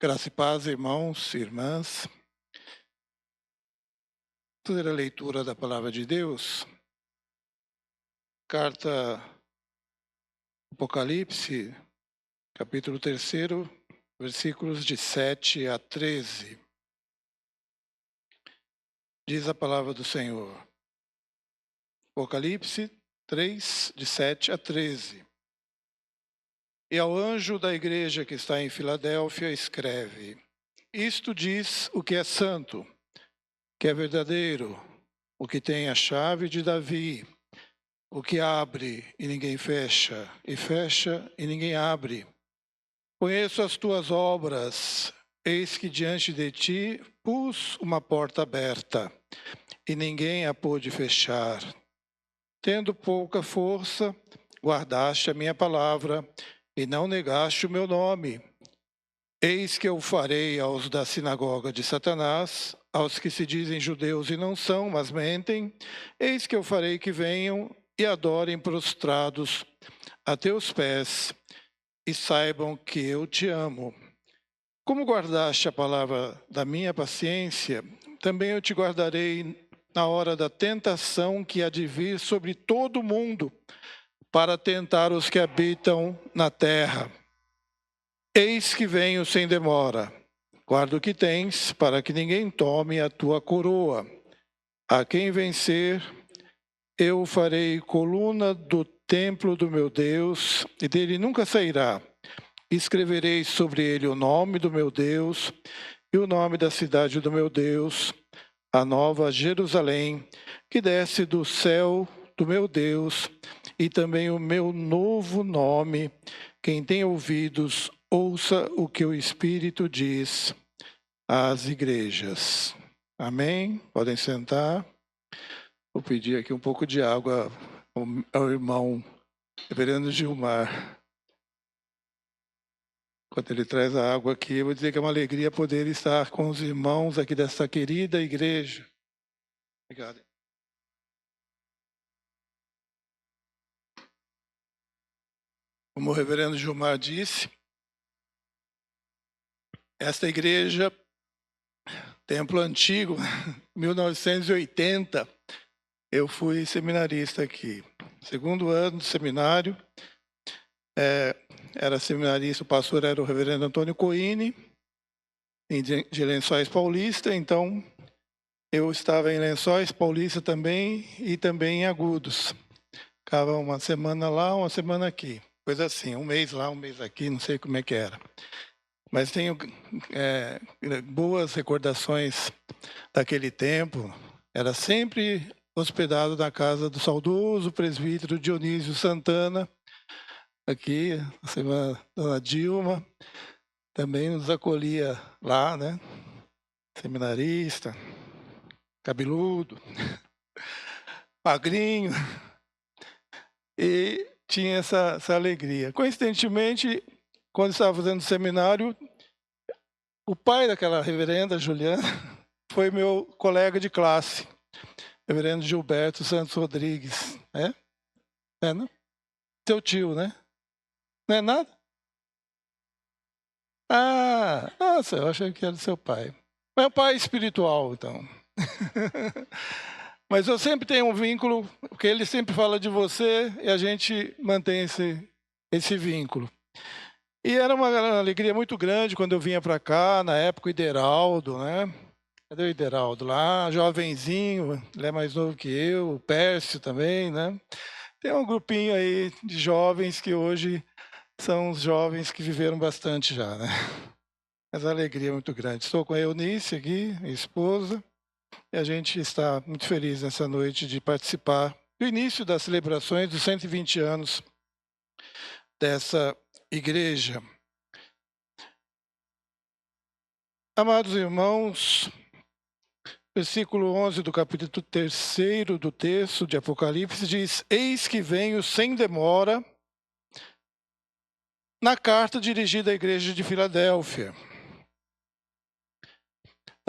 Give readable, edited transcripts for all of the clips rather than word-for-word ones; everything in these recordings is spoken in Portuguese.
Graça e paz, irmãos e irmãs. Fazer a leitura da palavra de Deus. Carta Apocalipse, capítulo 3, versículos de 7 a 13. Diz a palavra do Senhor. Apocalipse 3, de 7 a 13. E ao anjo da igreja que está em Filadélfia escreve: Isto diz o que é santo, que é verdadeiro, o que tem a chave de Davi, o que abre e ninguém fecha, e fecha e ninguém abre. Conheço as tuas obras, eis que diante de ti pus uma porta aberta, e ninguém a pôde fechar. Tendo pouca força, guardaste a minha palavra, e não negaste o meu nome. Eis que eu farei aos da sinagoga de Satanás, aos que se dizem judeus e não são, mas mentem, eis que eu farei que venham e adorem prostrados a teus pés, e saibam que eu te amo. Como guardaste a palavra da minha paciência, também eu te guardarei na hora da tentação que há de vir sobre todo o mundo, para tentar os que habitam na terra. Eis que venho sem demora. Guarda o que tens, para que ninguém tome a tua coroa. A quem vencer, eu farei coluna do templo do meu Deus, e dele nunca sairá. Escreverei sobre ele o nome do meu Deus e o nome da cidade do meu Deus, a nova Jerusalém, que desce do céu do meu Deus, e também o meu novo nome. Quem tem ouvidos, ouça o que o Espírito diz às igrejas. Amém? Podem sentar. Vou pedir aqui um pouco de água ao irmão Reverendo Gilmar. Quando ele traz a água aqui, eu vou dizer que é uma alegria poder estar com os irmãos aqui dessa querida igreja. Obrigado. Como o reverendo Gilmar disse, esta igreja, templo antigo, 1980, eu fui seminarista aqui. Segundo ano de seminário, era seminarista, o pastor era o reverendo Antônio Coine, de Lençóis Paulista, então eu estava em Lençóis Paulista também e também em Agudos. Ficava uma semana lá, uma semana aqui. Coisa assim, um mês lá, um mês aqui, não sei como é que era. Mas tenho boas recordações daquele tempo. Era sempre hospedado na casa do saudoso presbítero Dionísio Santana, aqui, a dona Dilma, também nos acolhia lá, né? Seminarista, cabeludo, magrinho, e tinha essa alegria. Coincidentemente, quando estava fazendo seminário, o pai daquela reverenda, Juliana, foi meu colega de classe, reverendo Gilberto Santos Rodrigues. É, não? Seu tio, né? Não é nada? Ah, nossa, eu achei que era do seu pai. É um pai espiritual, então. Mas eu sempre tenho um vínculo, porque ele sempre fala de você e a gente mantém esse vínculo. E era uma alegria muito grande quando eu vinha para cá, na época o Ideraldo, né? Cadê o Ideraldo lá? Jovenzinho, ele é mais novo que eu, o Pércio também, né? Tem um grupinho aí de jovens que hoje são os jovens que viveram bastante já, né? Mas a alegria é muito grande. Estou com a Eunice aqui, minha esposa, e a gente está muito feliz nessa noite de participar do início das celebrações dos 120 anos dessa igreja. Amados irmãos, versículo 11 do capítulo 3 do texto de Apocalipse diz: Eis que venho sem demora, na carta dirigida à igreja de Filadélfia.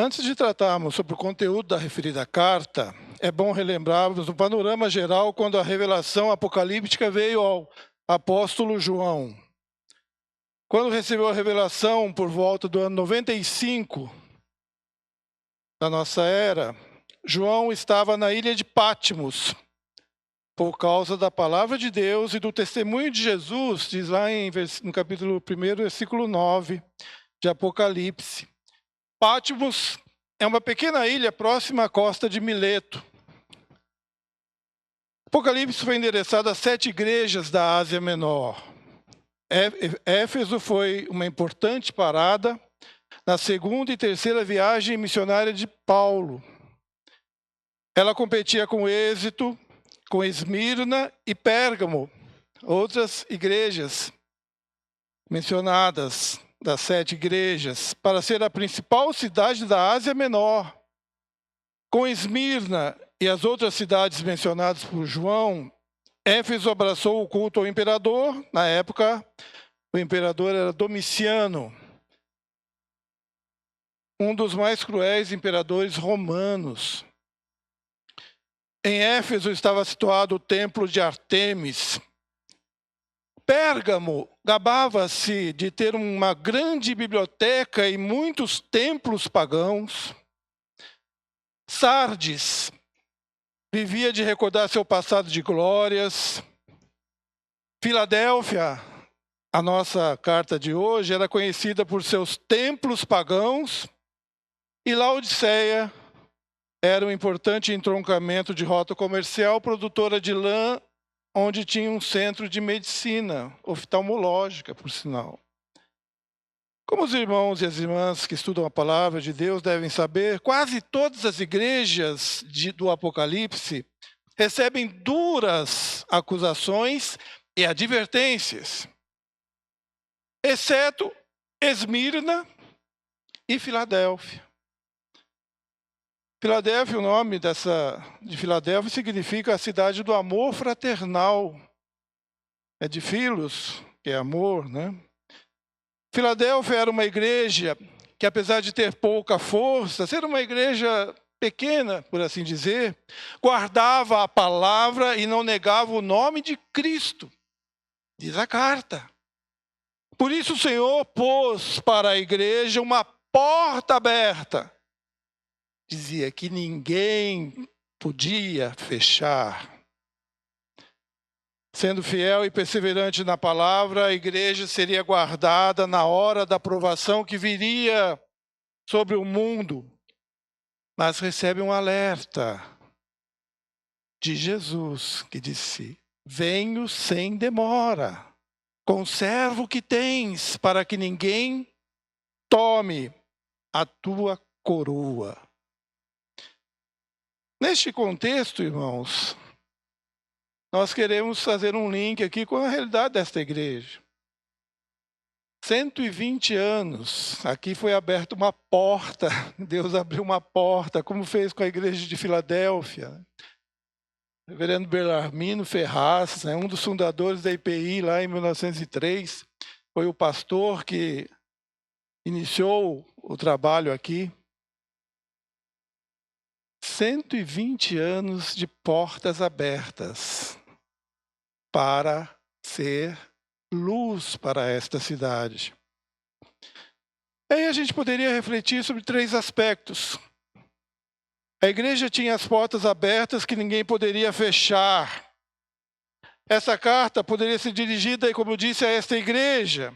Antes de tratarmos sobre o conteúdo da referida carta, é bom relembrarmos o panorama geral quando a revelação apocalíptica veio ao apóstolo João. Quando recebeu a revelação por volta do ano 95 da nossa era, João estava na ilha de Patmos, por causa da palavra de Deus e do testemunho de Jesus, diz lá no capítulo 1, versículo 9 de Apocalipse. Patmos é uma pequena ilha próxima à costa de Mileto. Apocalipse foi endereçado a 7 igrejas da Ásia Menor. Éfeso foi uma importante parada na segunda e terceira viagem missionária de Paulo. Ela competia com Êxito, com Esmirna e Pérgamo, outras igrejas mencionadas das 7 igrejas, para ser a principal cidade da Ásia Menor. Com Esmirna e as outras cidades mencionadas por João, Éfeso abraçou o culto ao imperador. Na época, o imperador era Domiciano, um dos mais cruéis imperadores romanos. Em Éfeso estava situado o templo de Ártemis. Pérgamo gabava-se de ter uma grande biblioteca e muitos templos pagãos. Sardes vivia de recordar seu passado de glórias. Filadélfia, a nossa carta de hoje, era conhecida por seus templos pagãos. E Laodiceia era um importante entroncamento de rota comercial, produtora de lã, onde tinha um centro de medicina oftalmológica, por sinal. Como os irmãos e as irmãs que estudam a palavra de Deus devem saber, quase todas as igrejas do Apocalipse recebem duras acusações e advertências, exceto Esmirna e Filadélfia. Filadélfia, o nome de Filadélfia significa a cidade do amor fraternal. É de filos, que é amor, né? Filadélfia era uma igreja que, apesar de ter pouca força, ser uma igreja pequena, por assim dizer, guardava a palavra e não negava o nome de Cristo, diz a carta. Por isso o Senhor pôs para a igreja uma porta aberta. Dizia que ninguém podia fechar. Sendo fiel e perseverante na palavra, a igreja seria guardada na hora da provação que viria sobre o mundo. Mas recebe um alerta de Jesus, que disse: venho sem demora, conserva o que tens, para que ninguém tome a tua coroa. Neste contexto, irmãos, nós queremos fazer um link aqui com a realidade desta igreja. 120 anos, aqui foi aberta uma porta, Deus abriu uma porta, como fez com a igreja de Filadélfia. O reverendo Belarmino Ferraz, um dos fundadores da IPI lá em 1903, foi o pastor que iniciou o trabalho aqui. 120 anos de portas abertas para ser luz para esta cidade. Aí a gente poderia refletir sobre 3 aspectos. A igreja tinha as portas abertas que ninguém poderia fechar. Essa carta poderia ser dirigida, como eu disse, a esta igreja.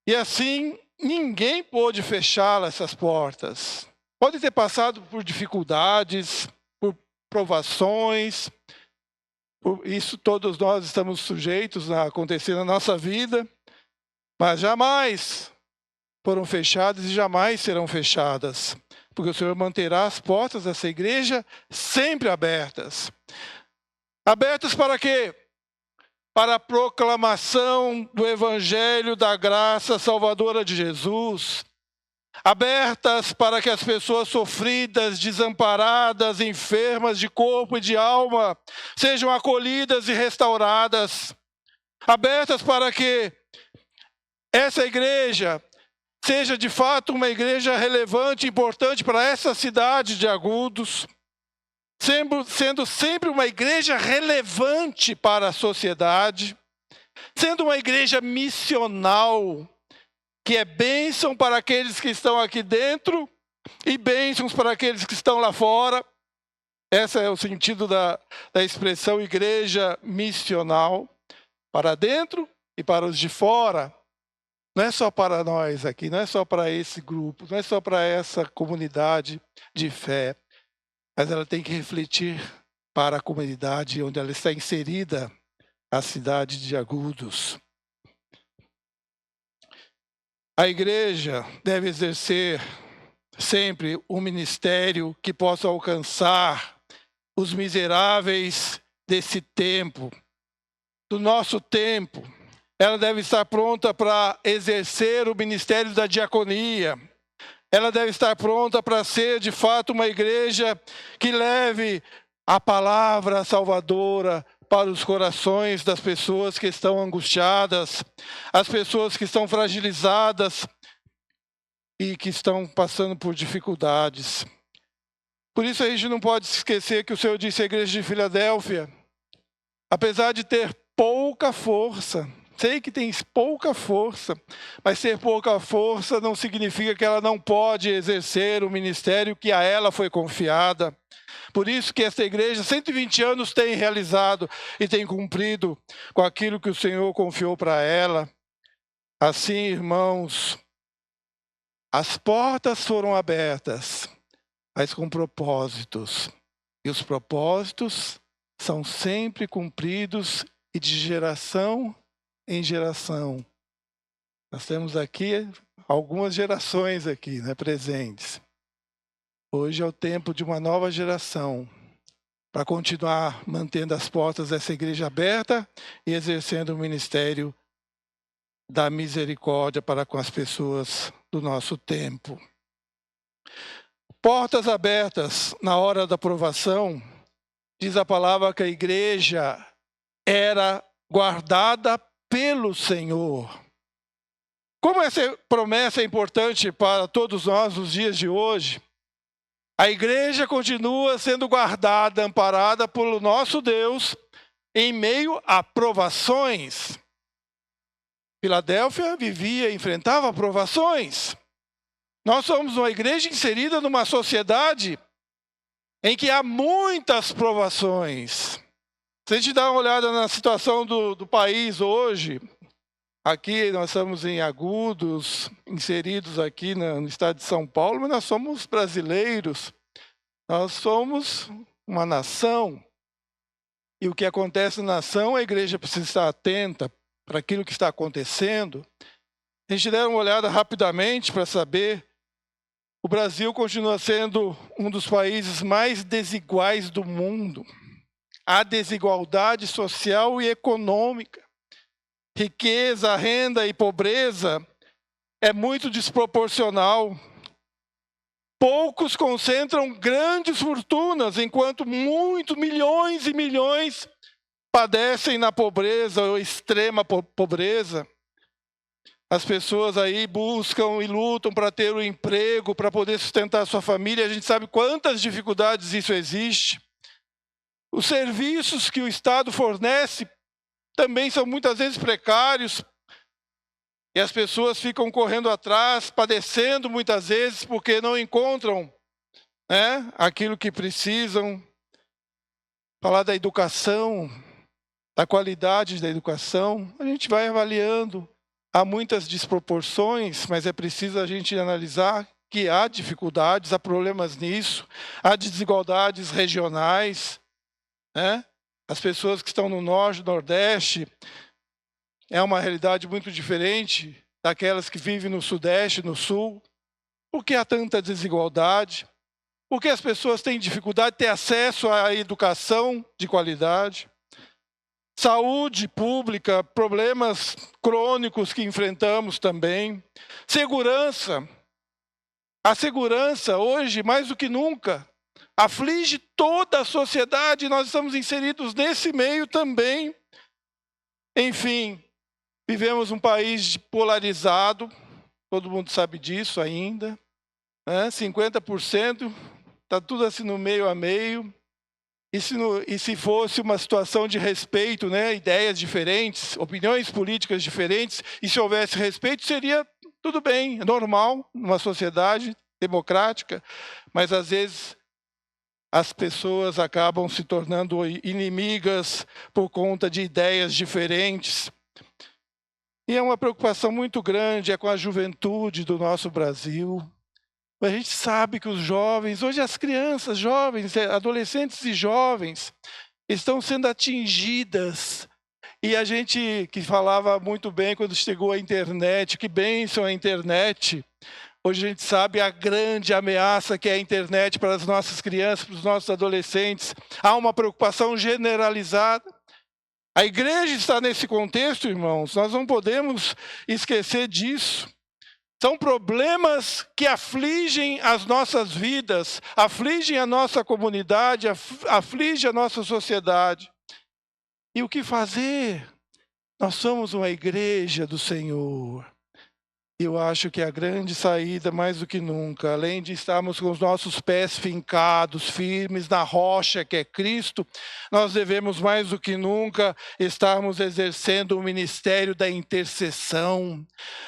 E assim, ninguém pôde fechá-la, essas portas. Pode ter passado por dificuldades, por provações. Isso todos nós estamos sujeitos a acontecer na nossa vida. Mas jamais foram fechadas e jamais serão fechadas. Porque o Senhor manterá as portas dessa igreja sempre abertas. Abertas para quê? Para a proclamação do Evangelho da graça salvadora de Jesus. Abertas para que as pessoas sofridas, desamparadas, enfermas de corpo e de alma sejam acolhidas e restauradas. Abertas para que essa igreja seja de fato uma igreja relevante e importante para essa cidade de Agudos, sendo sempre uma igreja relevante para a sociedade, sendo uma igreja missional, que é bênção para aqueles que estão aqui dentro e bênçãos para aqueles que estão lá fora. Esse é o sentido da expressão igreja missional, para dentro e para os de fora. Não é só para nós aqui, não é só para esse grupo, não é só para essa comunidade de fé, mas ela tem que refletir para a comunidade onde ela está inserida, a cidade de Agudos. A igreja deve exercer sempre um ministério que possa alcançar os miseráveis desse tempo, do nosso tempo. Ela deve estar pronta para exercer o ministério da diaconia. Ela deve estar pronta para ser, de fato, uma igreja que leve a palavra salvadora para os corações das pessoas que estão angustiadas, as pessoas que estão fragilizadas e que estão passando por dificuldades. Por isso a gente não pode esquecer que o Senhor disse à igreja de Filadélfia, apesar de ter pouca força, sei que tem pouca força, mas ter pouca força não significa que ela não pode exercer o ministério que a ela foi confiada. Por isso que esta igreja, 120 anos, tem realizado e tem cumprido com aquilo que o Senhor confiou para ela. Assim, irmãos, as portas foram abertas, mas com propósitos. E os propósitos são sempre cumpridos e de geração em geração. Nós temos aqui algumas gerações aqui, né, presentes. Hoje é o tempo de uma nova geração para continuar mantendo as portas dessa igreja aberta e exercendo o ministério da misericórdia para com as pessoas do nosso tempo. Portas abertas na hora da provação, diz a palavra que a igreja era guardada pelo Senhor. Como essa promessa é importante para todos nós nos dias de hoje, a igreja continua sendo guardada, amparada pelo nosso Deus em meio a provações. Filadélfia enfrentava provações. Nós somos uma igreja inserida numa sociedade em que há muitas provações. Se a gente dá uma olhada na situação do país hoje, aqui nós estamos em Agudos, inseridos aqui no estado de São Paulo, mas nós somos brasileiros, nós somos uma nação. E o que acontece na nação, a igreja precisa estar atenta para aquilo que está acontecendo. A gente der uma olhada rapidamente para saber, o Brasil continua sendo um dos países mais desiguais do mundo. Há desigualdade social e econômica. Riqueza, renda e pobreza é muito desproporcional. Poucos concentram grandes fortunas, enquanto muitos, milhões e milhões, padecem na pobreza ou extrema pobreza. As pessoas aí buscam e lutam para ter um emprego, para poder sustentar a sua família. A gente sabe quantas dificuldades isso existe. Os serviços que o Estado fornece também são muitas vezes precários. E as pessoas ficam correndo atrás, padecendo muitas vezes, porque não encontram, né, aquilo que precisam. Falar da educação, da qualidade da educação, a gente vai avaliando. Há muitas desproporções, mas é preciso a gente analisar que há dificuldades, há problemas nisso, há desigualdades regionais, né? As pessoas que estão no norte, no nordeste, é uma realidade muito diferente daquelas que vivem no sudeste, no sul. Por que há tanta desigualdade? Por que as pessoas têm dificuldade de ter acesso à educação de qualidade? Saúde pública, problemas crônicos que enfrentamos também. Segurança. A segurança hoje, mais do que nunca, aflige toda a sociedade, e nós estamos inseridos nesse meio também. Enfim, vivemos um país polarizado, todo mundo sabe disso ainda, né? 50%, está tudo assim no meio a meio, e se fosse uma situação de respeito, né, ideias diferentes, opiniões políticas diferentes, e se houvesse respeito, seria tudo bem, normal, numa sociedade democrática, mas às vezes as pessoas acabam se tornando inimigas por conta de ideias diferentes. E é uma preocupação muito grande com a juventude do nosso Brasil. A gente sabe que os jovens, hoje as crianças, jovens, adolescentes e jovens, estão sendo atingidas. E a gente que falava muito bem quando chegou a internet, que bênção a internet. Hoje a gente sabe a grande ameaça que é a internet para as nossas crianças, para os nossos adolescentes. Há uma preocupação generalizada. A igreja está nesse contexto, irmãos, nós não podemos esquecer disso. São problemas que afligem as nossas vidas, afligem a nossa comunidade, afligem a nossa sociedade. E o que fazer? Nós somos uma igreja do Senhor. Eu acho que a grande saída, mais do que nunca, além de estarmos com os nossos pés fincados, firmes na rocha que é Cristo, nós devemos mais do que nunca estarmos exercendo o ministério da intercessão.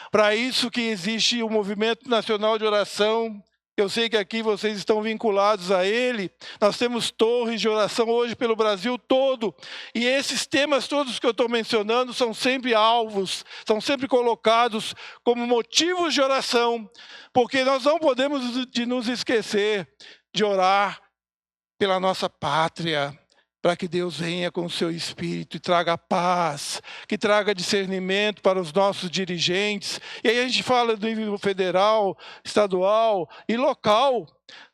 Para isso que existe o Movimento Nacional de Oração. Eu sei que aqui vocês estão vinculados a ele. Nós temos torres de oração hoje pelo Brasil todo. E esses temas todos que eu estou mencionando são sempre alvos, são sempre colocados como motivos de oração. Porque nós não podemos nos esquecer de orar pela nossa pátria, para que Deus venha com o seu Espírito e traga paz, que traga discernimento para os nossos dirigentes. E aí a gente fala do nível federal, estadual e local.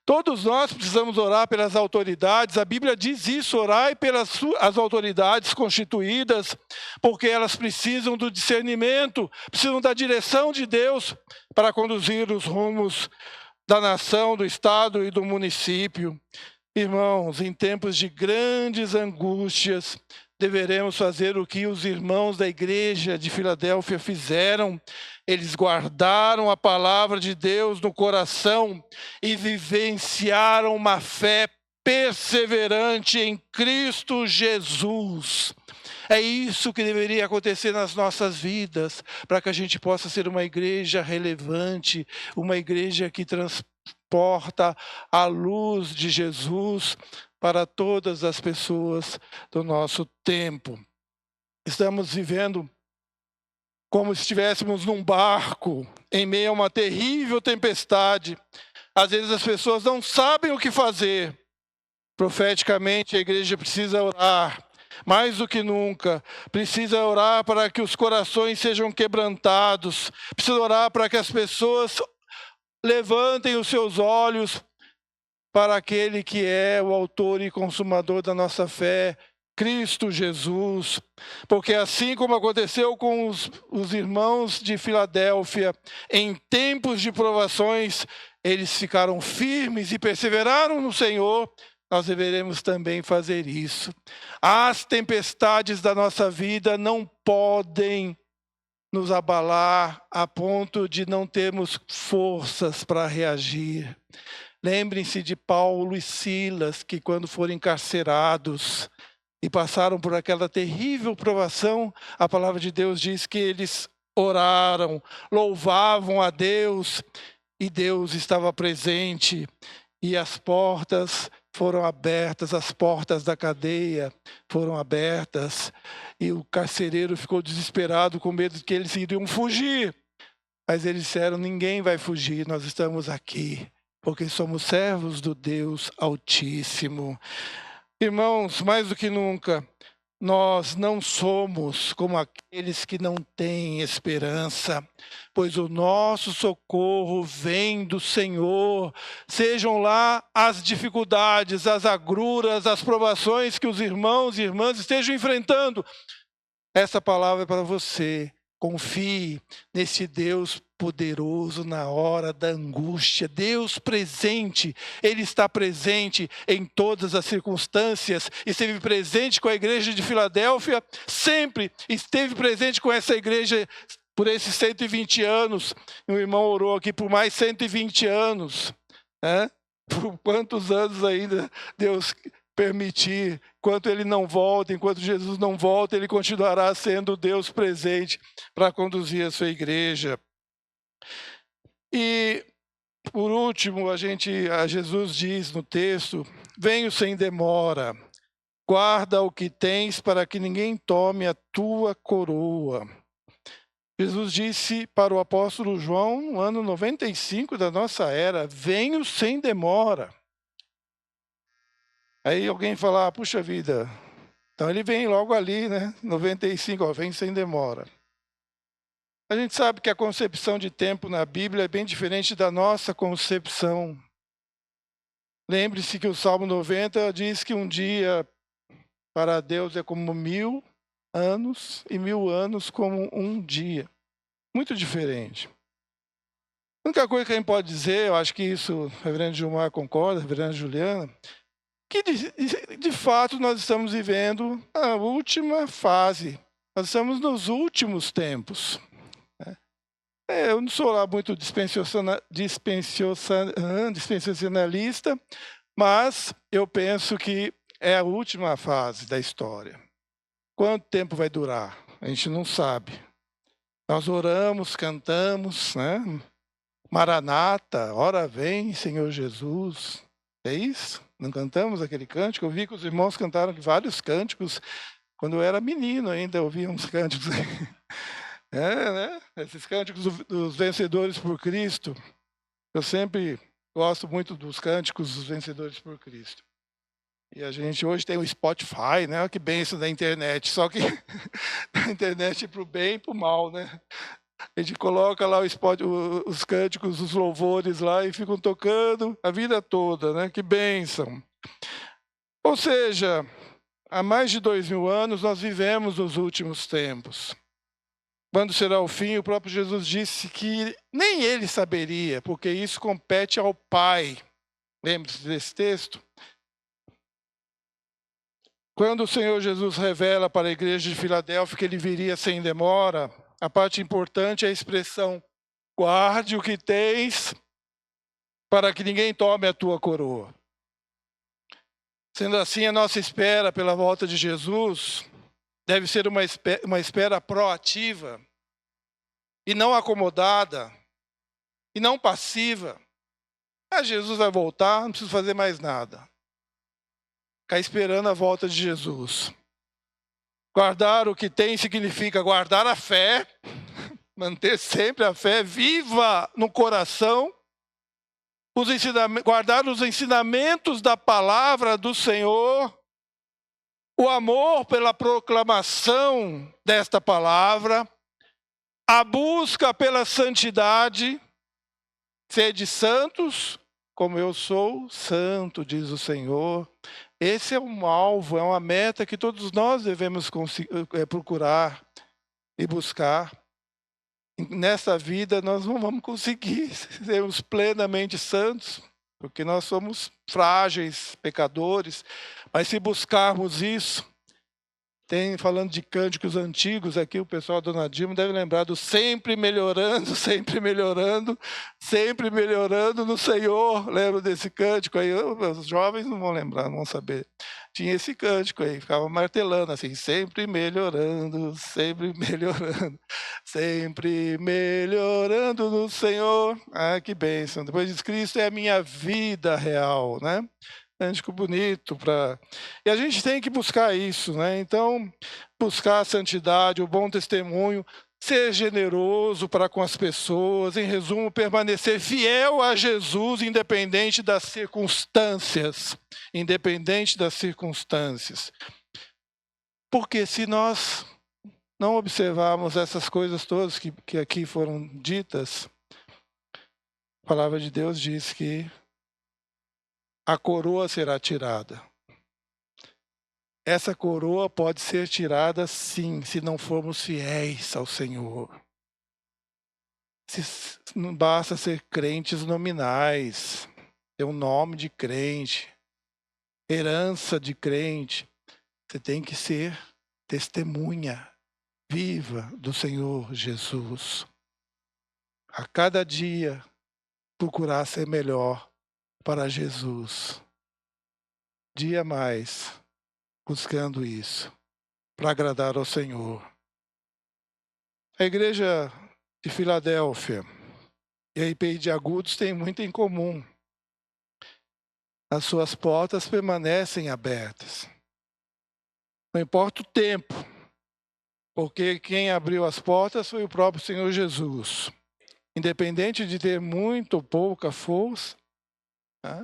Todos nós precisamos orar pelas autoridades. A Bíblia diz isso, orai pelas as autoridades constituídas, porque elas precisam do discernimento, precisam da direção de Deus para conduzir os rumos da nação, do estado e do município. Irmãos, em tempos de grandes angústias, deveremos fazer o que os irmãos da igreja de Filadélfia fizeram. Eles guardaram a palavra de Deus no coração e vivenciaram uma fé perseverante em Cristo Jesus. É isso que deveria acontecer nas nossas vidas, para que a gente possa ser uma igreja relevante, uma igreja que transporta a luz de Jesus para todas as pessoas do nosso tempo. Estamos vivendo como se estivéssemos num barco em meio a uma terrível tempestade. Às vezes as pessoas não sabem o que fazer. Profeticamente, a igreja precisa orar. Mais do que nunca, precisa orar para que os corações sejam quebrantados. Precisa orar para que as pessoas levantem os seus olhos para aquele que é o autor e consumador da nossa fé, Cristo Jesus. Porque assim como aconteceu com os irmãos de Filadélfia, em tempos de provações, eles ficaram firmes e perseveraram no Senhor. Nós deveremos também fazer isso. As tempestades da nossa vida não podem nos abalar a ponto de não termos forças para reagir. Lembrem-se de Paulo e Silas, que quando foram encarcerados e passaram por aquela terrível provação, a palavra de Deus diz que eles oraram, louvavam a Deus, e Deus estava presente, e as portas foram abertas, as portas da cadeia foram abertas, e o carcereiro ficou desesperado com medo de que eles iriam fugir. Mas eles disseram, ninguém vai fugir, nós estamos aqui, porque somos servos do Deus Altíssimo. Irmãos, mais do que nunca, nós não somos como aqueles que não têm esperança, pois o nosso socorro vem do Senhor. Sejam lá as dificuldades, as agruras, as provações que os irmãos e irmãs estejam enfrentando. Essa palavra é para você. Confie nesse Deus poderoso na hora da angústia. Deus presente, Ele está presente em todas as circunstâncias. Esteve presente com a igreja de Filadélfia, sempre esteve presente com essa igreja por esses 120 anos. O irmão orou aqui por mais 120 anos. Por quantos anos ainda Deus permitir, enquanto ele não volta, enquanto Jesus não volta, ele continuará sendo Deus presente para conduzir a sua igreja. E, por último, Jesus diz no texto: venho sem demora, guarda o que tens para que ninguém tome a tua coroa. Jesus disse para o apóstolo João, no ano 95 da nossa era: venho sem demora. Aí alguém fala: puxa vida, então ele vem logo ali, né? 95, vem sem demora. A gente sabe que a concepção de tempo na Bíblia é bem diferente da nossa concepção. Lembre-se que o Salmo 90 diz que um dia para Deus é como 1000 anos e 1000 anos como um dia. Muito diferente. A única coisa que a gente pode dizer, eu acho que isso o reverendo Gilmar concorda, a reverenda Juliana, que de fato nós estamos vivendo a última fase. Nós estamos nos últimos tempos. Eu não sou lá muito dispensacionalista, mas eu penso que é a última fase da história. Quanto tempo vai durar? A gente não sabe. Nós oramos, cantamos, né? Maranata, ora vem, Senhor Jesus. É isso? Não cantamos aquele cântico? Eu vi que os irmãos cantaram vários cânticos. Quando eu era menino ainda, eu ouvia uns cânticos. Né? Esses cânticos dos vencedores por Cristo. Eu sempre gosto muito dos cânticos dos vencedores por Cristo. E a gente hoje tem o Spotify, né? Que bênção da internet. Só que a internet é para o bem e para o mal, né? A gente coloca lá os cânticos, os louvores lá e ficam tocando a vida toda, né? Que bênção. Ou seja, há mais de 2000 anos nós vivemos nos últimos tempos. Quando será o fim, o próprio Jesus disse que nem ele saberia, porque isso compete ao Pai. Lembre-se desse texto? Quando o Senhor Jesus revela para a igreja de Filadélfia que ele viria sem demora, a parte importante é a expressão: guarde o que tens para que ninguém tome a tua coroa. Sendo assim, a nossa espera pela volta de Jesus deve ser uma espera proativa e não acomodada e não passiva. Jesus vai voltar, não preciso fazer mais nada. Ficar esperando a volta de Jesus. Guardar o que tem significa guardar a fé, manter sempre a fé viva no coração, guardar os ensinamentos da palavra do Senhor, o amor pela proclamação desta palavra, a busca pela santidade, sede santos, como eu sou santo, diz o Senhor. Esse é um alvo, é uma meta que todos nós devemos procurar e buscar. Nessa vida nós não vamos conseguir sermos plenamente santos, porque nós somos frágeis, pecadores, mas se buscarmos isso, falando de cânticos antigos aqui, o pessoal da Dona Dilma deve lembrar do sempre melhorando, sempre melhorando, sempre melhorando no Senhor. Lembro desse cântico aí? Os jovens não vão lembrar, não vão saber. Tinha esse cântico aí, ficava martelando assim: sempre melhorando no Senhor. Ah, que bênção. Depois diz: Cristo é a minha vida real, né? Cântico bonito e a gente tem que buscar isso, né? Então, buscar a santidade, o bom testemunho, ser generoso para com as pessoas, em resumo, permanecer fiel a Jesus, independente das circunstâncias. Porque se nós não observarmos essas coisas todas que aqui foram ditas, a palavra de Deus diz que a coroa será tirada. Essa coroa pode ser tirada, sim, se não formos fiéis ao Senhor. Não basta ser crentes nominais, ter um nome de crente, herança de crente. Você tem que ser testemunha viva do Senhor Jesus. A cada dia, procurar ser melhor para Jesus. dia mais, buscando isso, para agradar ao Senhor. A igreja de Filadélfia e a IPI de Agudos têm muito em comum. As suas portas permanecem abertas. Não importa o tempo, porque quem abriu as portas foi o próprio Senhor Jesus. Independente de ter muito ou pouca força, né?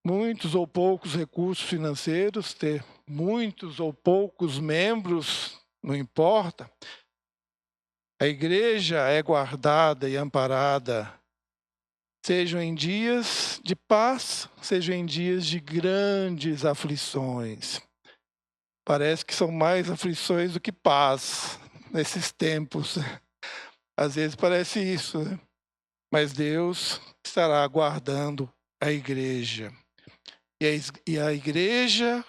Muitos ou poucos recursos financeiros, ter muitos ou poucos membros, não importa. A igreja é guardada e amparada, sejam em dias de paz, sejam em dias de grandes aflições. Parece que são mais aflições do que paz nesses tempos. Às vezes parece isso, né? Mas Deus estará guardando a igreja. E a igreja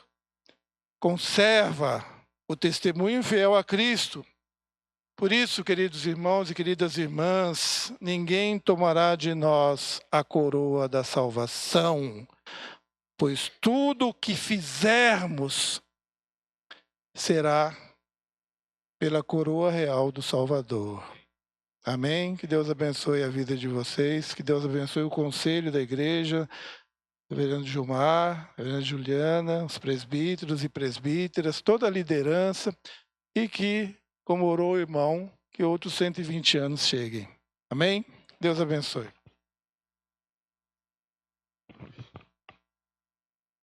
conserva o testemunho fiel a Cristo. Por isso, queridos irmãos e queridas irmãs, ninguém tomará de nós a coroa da salvação, pois tudo o que fizermos será pela coroa real do Salvador. Amém? Que Deus abençoe a vida de vocês, que Deus abençoe o conselho da igreja, o reverendo Gilmar, a reverenda Juliana, os presbíteros e presbíteras, toda a liderança, e que, como orou o irmão, que outros 120 anos cheguem. Amém? Deus abençoe.